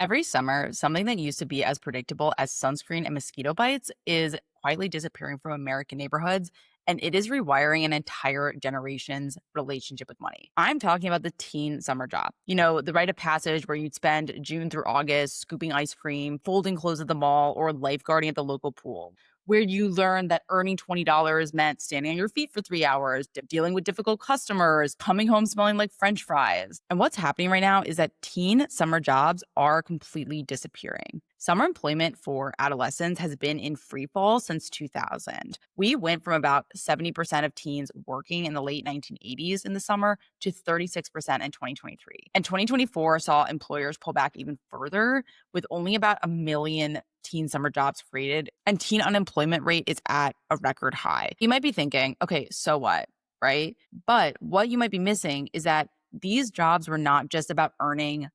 Every summer, something that used to be as predictable as sunscreen and mosquito bites is quietly disappearing from American neighborhoods, and it is rewiring an entire generation's relationship with money. I'm talking about the teen summer job. You know, the rite of passage where you'd spend June through August scooping ice cream, folding clothes at the mall, or lifeguarding at the local pool, where you learn that earning $20 meant standing on your feet for 3 hours, dealing with difficult customers, coming home smelling like French fries. And what's happening right now is that teen summer jobs are completely disappearing. Summer employment for adolescents has been in free fall since 2000. We went from about 70% of teens working in the late 1980s in the summer to 36% in 2023. And 2024 saw employers pull back even further with only about a million teen summer jobs created, and teen unemployment rate is at a record high. You might be thinking, okay, so what, right? But what you might be missing is that these jobs were not just about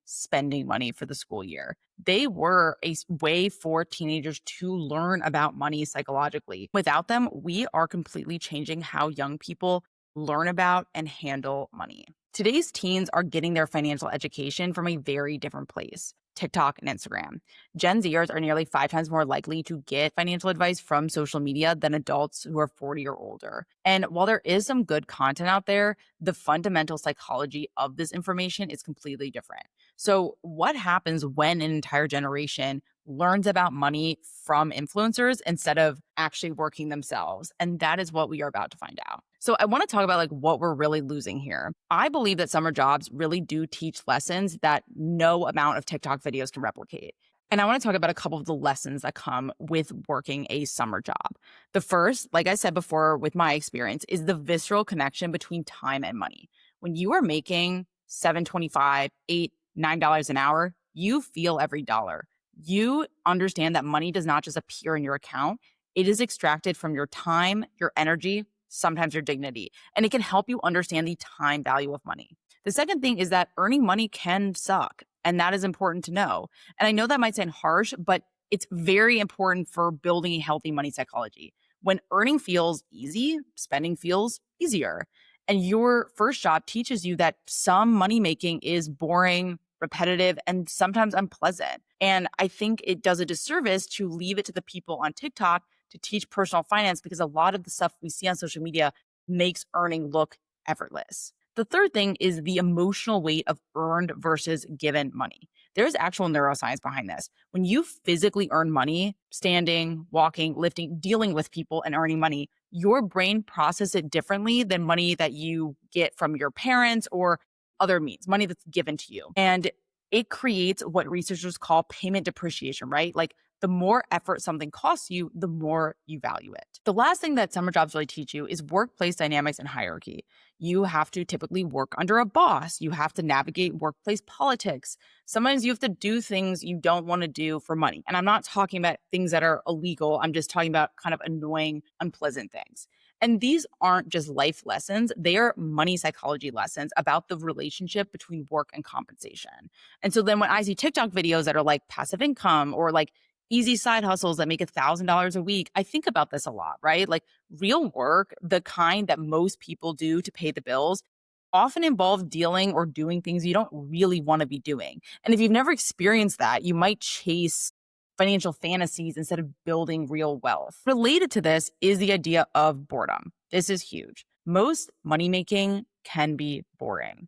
spending money for the school year. They were a way for teenagers to learn about money psychologically. Without them, we are completely changing how young people learn about and handle money. Today's teens are getting their financial education from a very different place: TikTok and Instagram. Gen Zers are nearly 5 times more likely to get financial advice from social media than adults who are 40 or older. And while there is some good content out there, the fundamental psychology of this information is completely different. So, what happens when an entire generation learns about money from influencers instead of actually working themselves? And that is what we are about to find out. So I want to talk about what we're really losing here. I believe that summer jobs really do teach lessons that no amount of TikTok videos can replicate. And I want to talk about a couple of the lessons that come with working a summer job. The first, like I said before with my experience, is the visceral connection between time and money. When you are making 7.25, 8, $9 an hour, you feel every dollar. You understand that money does not just appear in your account. It is extracted from your time, your energy, sometimes your dignity, and it can help you understand the time value of money. The second thing is that earning money can suck, and that is important to know. And I know that might sound harsh, but it's very important for building a healthy money psychology. When earning feels easy, spending feels easier. And your first job teaches you that some money making is boring, repetitive, and sometimes unpleasant. And I think it does a disservice to leave it to the people on TikTok to teach personal finance, because a lot of the stuff we see on social media makes earning look effortless. The third thing is the emotional weight of earned versus given money. There's actual neuroscience behind this. When you physically earn money, standing, walking, lifting, dealing with people and earning money, your brain processes it differently than money that you get from your parents or other means, money that's given to you. And it creates what researchers call payment depreciation, right? Like the more effort something costs you, the more you value it. The last thing that summer jobs really teach you is workplace dynamics and hierarchy. You have to typically work under a boss. You have to navigate workplace politics. Sometimes you have to do things you don't want to do for money. And I'm not talking about things that are illegal. I'm just talking about kind of annoying, unpleasant things. And these aren't just life lessons, they are money psychology lessons about the relationship between work and compensation. And so then when I see TikTok videos that are like passive income or like easy side hustles that make $1,000 a week, I think about this a lot, right? Like real work, the kind that most people do to pay the bills, often involve dealing or doing things you don't really want to be doing. And if you've never experienced that, you might chase financial fantasies instead of building real wealth. Related to this is the idea of boredom. This is huge. Most money making can be boring.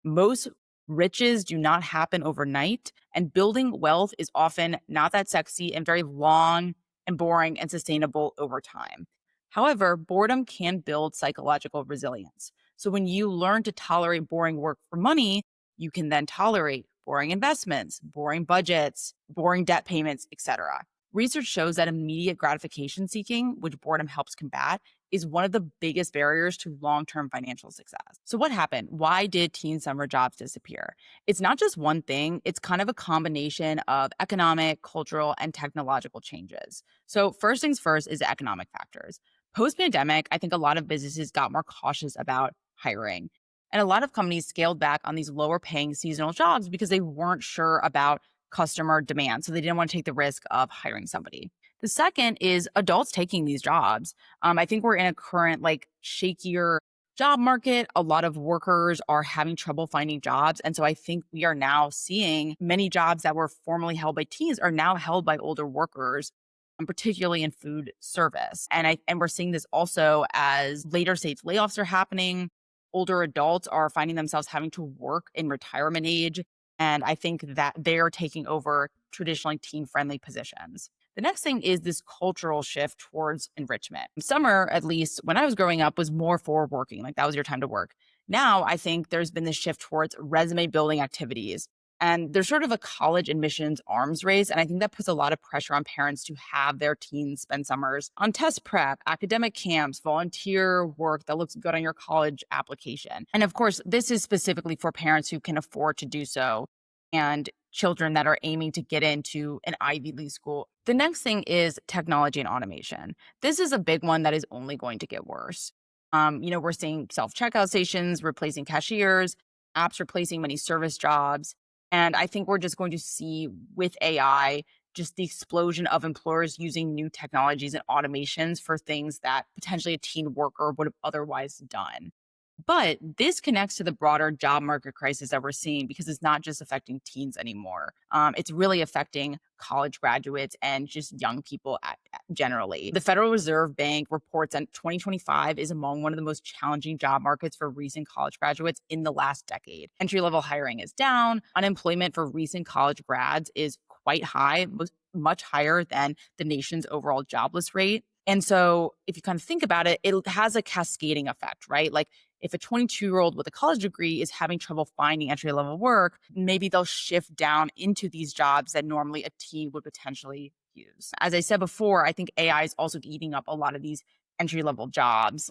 Most riches do not happen overnight, and building wealth is often not that sexy and very long and boring and sustainable over time. However, boredom can build psychological resilience. So when you learn to tolerate boring work for money, you can then tolerate boring investments, boring budgets, boring debt payments, etc. Research shows that immediate gratification seeking, which boredom helps combat, is one of the biggest barriers to long-term financial success. So what happened? Why did teen summer jobs disappear? It's not just one thing. It's kind of a combination of economic, cultural, and technological changes. So first things first is economic factors. Post-pandemic, I think a lot of businesses got more cautious about hiring. And a lot of companies scaled back on these lower paying seasonal jobs because they weren't sure about customer demand. So they didn't want to take the risk of hiring somebody. The second is adults taking these jobs. I think we're in a current shakier job market. A lot of workers are having trouble finding jobs. And so I think we are now seeing many jobs that were formerly held by teens are now held by older workers, particularly in food service. And we're seeing this also as later stage layoffs are happening. Older adults are finding themselves having to work in retirement age. And I think that they are taking over traditionally teen friendly positions. The next thing is this cultural shift towards enrichment. Summer, at least when I was growing up, was more for working, like that was your time to work. Now, I think there's been this shift towards resume building activities. And there's sort of a college admissions arms race. And I think that puts a lot of pressure on parents to have their teens spend summers on test prep, academic camps, volunteer work that looks good on your college application. And of course, this is specifically for parents who can afford to do so and children that are aiming to get into an Ivy League school. The next thing is technology and automation. This is a big one that is only going to get worse. We're seeing self checkout stations replacing cashiers, apps replacing many service jobs. And I think we're just going to see with AI just the explosion of employers using new technologies and automations for things that potentially a teen worker would have otherwise done. But this connects to the broader job market crisis that we're seeing because it's not just affecting teens anymore. It's really affecting college graduates and just young people generally. The Federal Reserve Bank reports that 2025 is among one of the most challenging job markets for recent college graduates in the last decade. Entry level hiring is down. Unemployment for recent college grads is quite high, much higher than the nation's overall jobless rate. And so, if you kind of think about it, it has a cascading effect, right? Like, if a 22-year-old with a college degree is having trouble finding entry level work, maybe they'll shift down into these jobs that normally a teen would potentially use. As I said before, I think AI is also eating up a lot of these entry level jobs,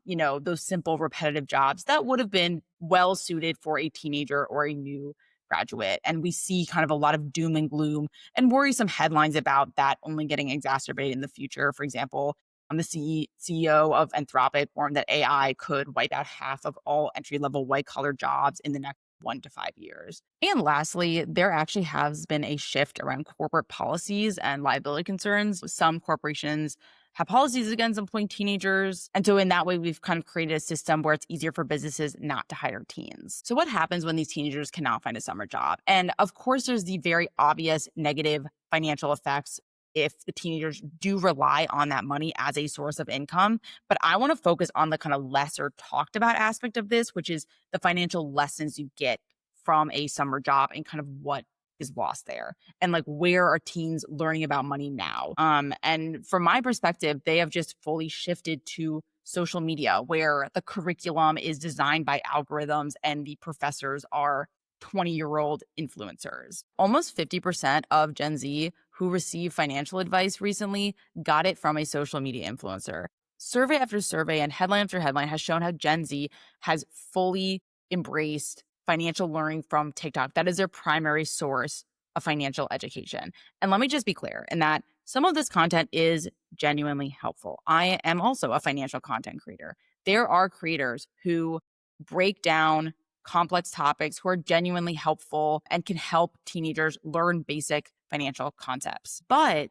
those simple repetitive jobs that would have been well suited for a teenager or a new graduate. And we see kind of a lot of doom and gloom and worrisome headlines about that only getting exacerbated in the future. For example, the CEO of Anthropic warned that AI could wipe out half of all entry level white collar jobs in the next 1 to 5 years. And lastly, there actually has been a shift around corporate policies and liability concerns. Some corporations have policies against employing teenagers. And so in that way, we've kind of created a system where it's easier for businesses not to hire teens. So what happens when these teenagers cannot find a summer job? And of course, there's the very obvious negative financial effects if the teenagers do rely on that money as a source of income. But I want to focus on the kind of lesser talked about aspect of this, which is the financial lessons you get from a summer job and kind of what is lost there and like where are teens learning about money now. And from my perspective, they have just fully shifted to social media where the curriculum is designed by algorithms and the professors are 20-year-old influencers. Almost 50% of Gen Z who received financial advice recently got it from a social media influencer. Survey after survey and headline after headline has shown how Gen Z has fully embraced financial learning from TikTok. That is their primary source of financial education. And let me just be clear in that some of this content is genuinely helpful. I am also a financial content creator. There are creators who break down complex topics who are genuinely helpful and can help teenagers learn basic financial concepts. But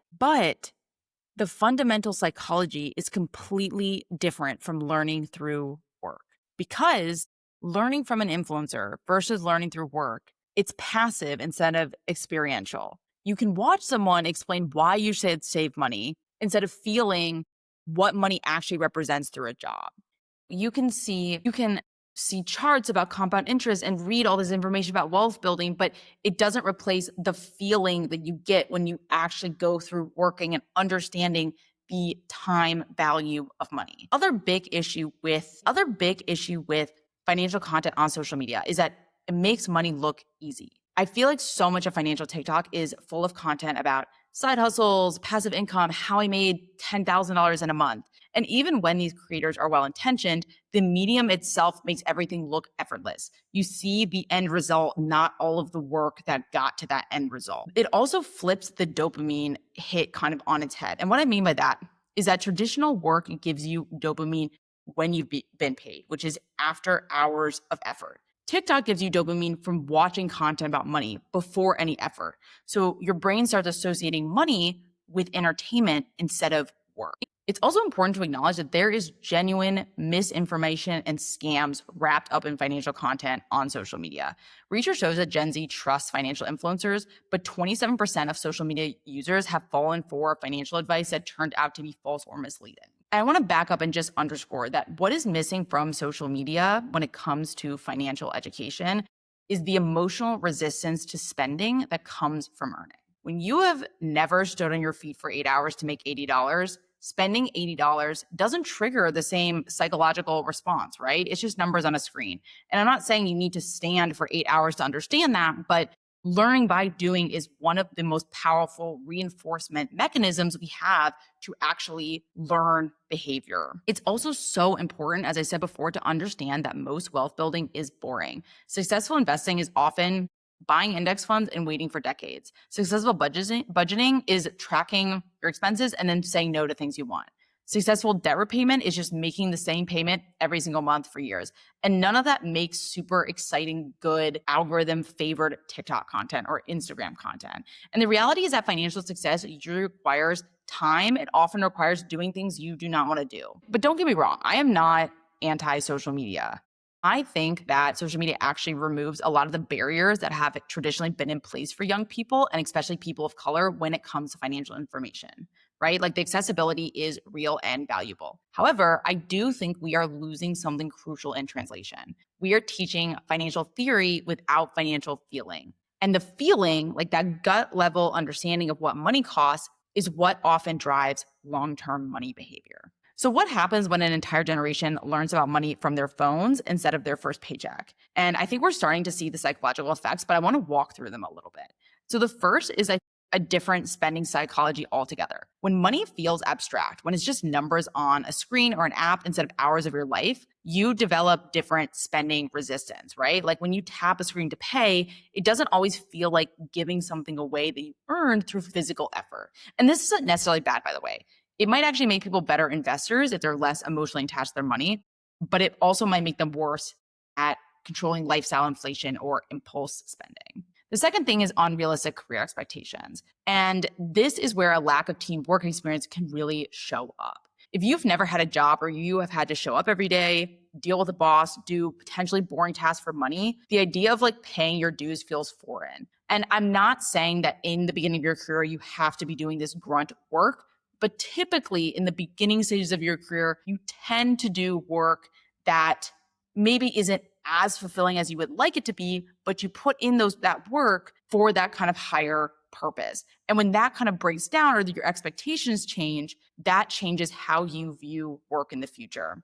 the fundamental psychology is completely different from learning through work because learning from an influencer versus learning through work, it's passive instead of experiential. You can watch someone explain why you should save money instead of feeling what money actually represents through a job. You can see charts about compound interest and read all this information about wealth building, but it doesn't replace the feeling that you get when you actually go through working and understanding the time value of money. Other big issue with financial content on social media is that it makes money look easy. I feel like so much of financial TikTok is full of content about side hustles, passive income, how I made $10,000 in a month. And even when these creators are well-intentioned, the medium itself makes everything look effortless. You see the end result, not all of the work that got to that end result. It also flips the dopamine hit kind of on its head. And what I mean by that is that traditional work gives you dopamine when you've been paid, which is after hours of effort. TikTok gives you dopamine from watching content about money before any effort. So your brain starts associating money with entertainment instead of work. It's also important to acknowledge that there is genuine misinformation and scams wrapped up in financial content on social media. Research shows that Gen Z trusts financial influencers, but 27% of social media users have fallen for financial advice that turned out to be false or misleading. And I want to back up and just underscore that what is missing from social media when it comes to financial education is the emotional resistance to spending that comes from earning. When you have never stood on your feet for 8 hours to make $80, spending $80 doesn't trigger the same psychological response, right? It's just numbers on a screen. And I'm not saying you need to stand for 8 hours to understand that, but learning by doing is one of the most powerful reinforcement mechanisms we have to actually learn behavior. It's also so important, as I said before, to understand that most wealth building is boring. Successful investing is often buying index funds and waiting for decades. Successful budgeting is tracking your expenses and then saying no to things you want. Successful debt repayment is just making the same payment every single month for years. And none of that makes super exciting, good, algorithm favored TikTok content or Instagram content. And the reality is that financial success usually requires time. It often requires doing things you do not want to do. But don't get me wrong, I am not anti-social media. I think that social media actually removes a lot of the barriers that have traditionally been in place for young people and especially people of color when it comes to financial information, right? Like the accessibility is real and valuable. However, I do think we are losing something crucial in translation. We are teaching financial theory without financial feeling. And the feeling, like that gut level understanding of what money costs, is what often drives long-term money behavior. So what happens when an entire generation learns about money from their phones instead of their first paycheck? And I think we're starting to see the psychological effects, but I want to walk through them a little bit. So the first is a different spending psychology altogether. When money feels abstract, when it's just numbers on a screen or an app instead of hours of your life, you develop different spending resistance, right? Like when you tap a screen to pay, it doesn't always feel like giving something away that you earned through physical effort. And this isn't necessarily bad, by the way. It might actually make people better investors if they're less emotionally attached to their money, but it also might make them worse at controlling lifestyle inflation or impulse spending. The second thing is unrealistic career expectations. And this is where a lack of teamwork experience can really show up. If you've never had a job or you have had to show up every day, deal with a boss, do potentially boring tasks for money, the idea of like paying your dues feels foreign. And I'm not saying that in the beginning of your career, you have to be doing this grunt work. But typically in the beginning stages of your career, you tend to do work that maybe isn't as fulfilling as you would like it to be, but you put in that work for that kind of higher purpose. And when that kind of breaks down or your expectations change, that changes how you view work in the future.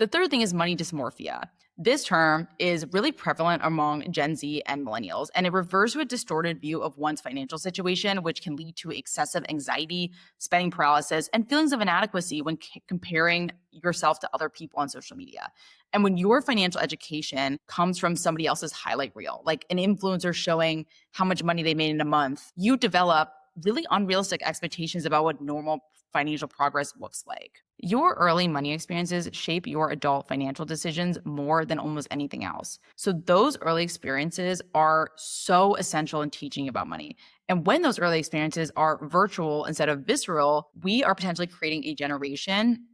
The third thing is money dysmorphia. This term is really prevalent among Gen Z and millennials, and it refers to a distorted view of one's financial situation, which can lead to excessive anxiety, spending paralysis, and feelings of inadequacy when comparing yourself to other people on social media. And when your financial education comes from somebody else's highlight reel, like an influencer showing how much money they made in a month, you develop really unrealistic expectations about what normal financial progress looks like. Your early money experiences shape your adult financial decisions more than almost anything else. So those early experiences are so essential in teaching about money. And when those early experiences are virtual instead of visceral, we are potentially creating a generation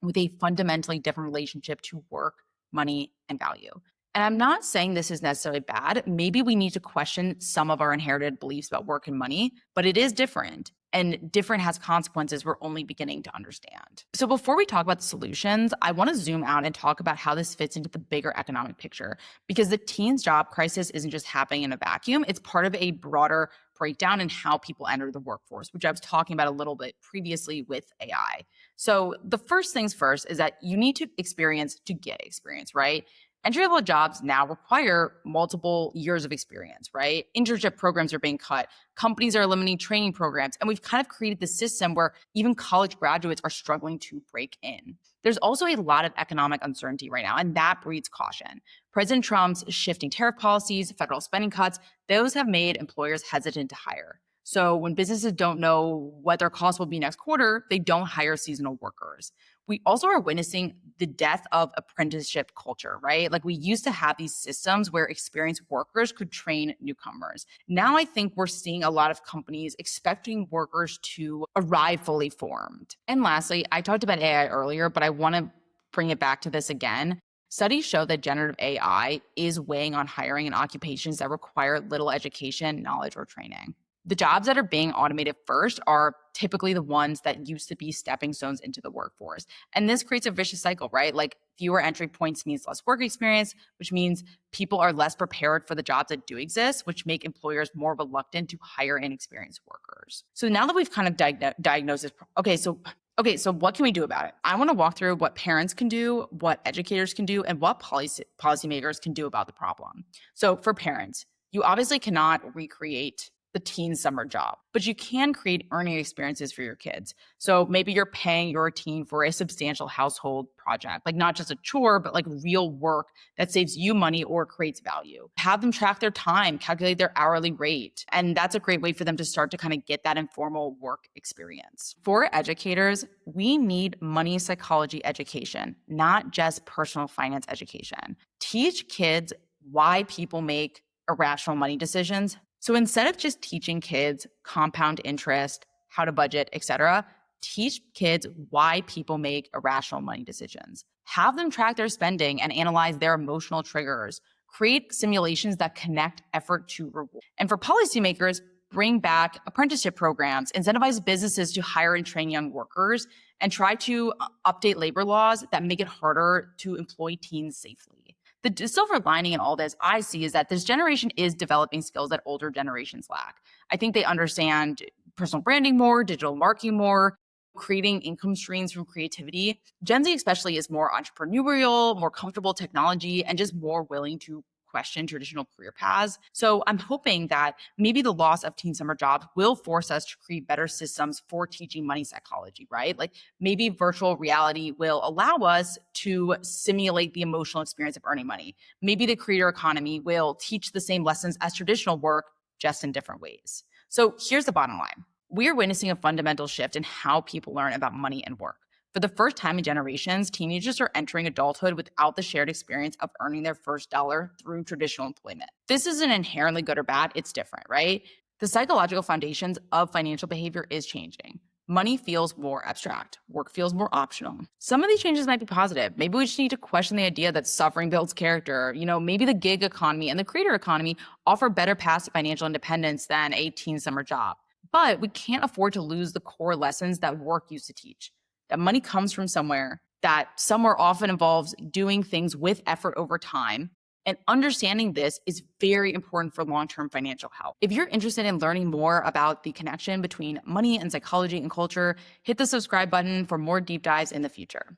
with a fundamentally different relationship to work, money, and value. And I'm not saying this is necessarily bad. Maybe we need to question some of our inherited beliefs about work and money, but it is different. And different has consequences we're only beginning to understand. So before we talk about the solutions, I want to zoom out and talk about how this fits into the bigger economic picture, because the teens job crisis isn't just happening in a vacuum. It's part of a broader breakdown in how people enter the workforce, which I was talking about a little bit previously with AI. So the first things first is that you need to experience to get experience, right? Entry-level jobs now require multiple years of experience, right? Internship programs are being cut. Companies are eliminating training programs. And we've kind of created this system where even college graduates are struggling to break in. There's also a lot of economic uncertainty right now, and that breeds caution. President Trump's shifting tariff policies, federal spending cuts, those have made employers hesitant to hire. So when businesses don't know what their costs will be next quarter, they don't hire seasonal workers. We also are witnessing the death of apprenticeship culture, right? Like we used to have these systems where experienced workers could train newcomers. Now I think we're seeing a lot of companies expecting workers to arrive fully formed. And lastly, I talked about AI earlier, but I want to bring it back to this again. Studies show that generative AI is weighing on hiring in occupations that require little education, knowledge, or training. The jobs that are being automated first are typically the ones that used to be stepping stones into the workforce. And this creates a vicious cycle, right? Like fewer entry points means less work experience, which means people are less prepared for the jobs that do exist, which make employers more reluctant to hire inexperienced workers. So now that we've kind of diagnosed this, okay, so what can we do about it? I want to walk through what parents can do, what educators can do, and what policymakers can do about the problem. So for parents, you obviously cannot recreate the teen summer job, but you can create earning experiences for your kids. So maybe you're paying your teen for a substantial household project, like not just a chore, but like real work that saves you money or creates value. Have them track their time, calculate their hourly rate. And that's a great way for them to start to kind of get that informal work experience. For educators, we need money psychology education, not just personal finance education. Teach kids why people make irrational money decisions. So instead of just teaching kids compound interest, how to budget, etc., teach kids why people make irrational money decisions. Have them track their spending and analyze their emotional triggers. Create simulations that connect effort to reward. And for policymakers, bring back apprenticeship programs, incentivize businesses to hire and train young workers, and try to update labor laws that make it harder to employ teens safely. The silver lining in all this I see is that this generation is developing skills that older generations lack. I think they understand personal branding more, digital marketing more, creating income streams from creativity. Gen Z especially is more entrepreneurial, more comfortable with technology, and just more willing to question traditional career paths. So I'm hoping that maybe the loss of teen summer jobs will force us to create better systems for teaching money psychology, right? Like maybe virtual reality will allow us to simulate the emotional experience of earning money. Maybe the creator economy will teach the same lessons as traditional work, just in different ways. So here's the bottom line. We are witnessing a fundamental shift in how people learn about money and work. For the first time in generations, teenagers are entering adulthood without the shared experience of earning their first dollar through traditional employment. This isn't inherently good or bad, it's different, right? The psychological foundations of financial behavior is changing. Money feels more abstract. Work feels more optional. Some of these changes might be positive. Maybe we just need to question the idea that suffering builds character. Maybe the gig economy and the creator economy offer better paths to financial independence than a teen summer job. But we can't afford to lose the core lessons that work used to teach. That money comes from somewhere, that somewhere often involves doing things with effort over time. And understanding this is very important for long-term financial health. If you're interested in learning more about the connection between money and psychology and culture, hit the subscribe button for more deep dives in the future.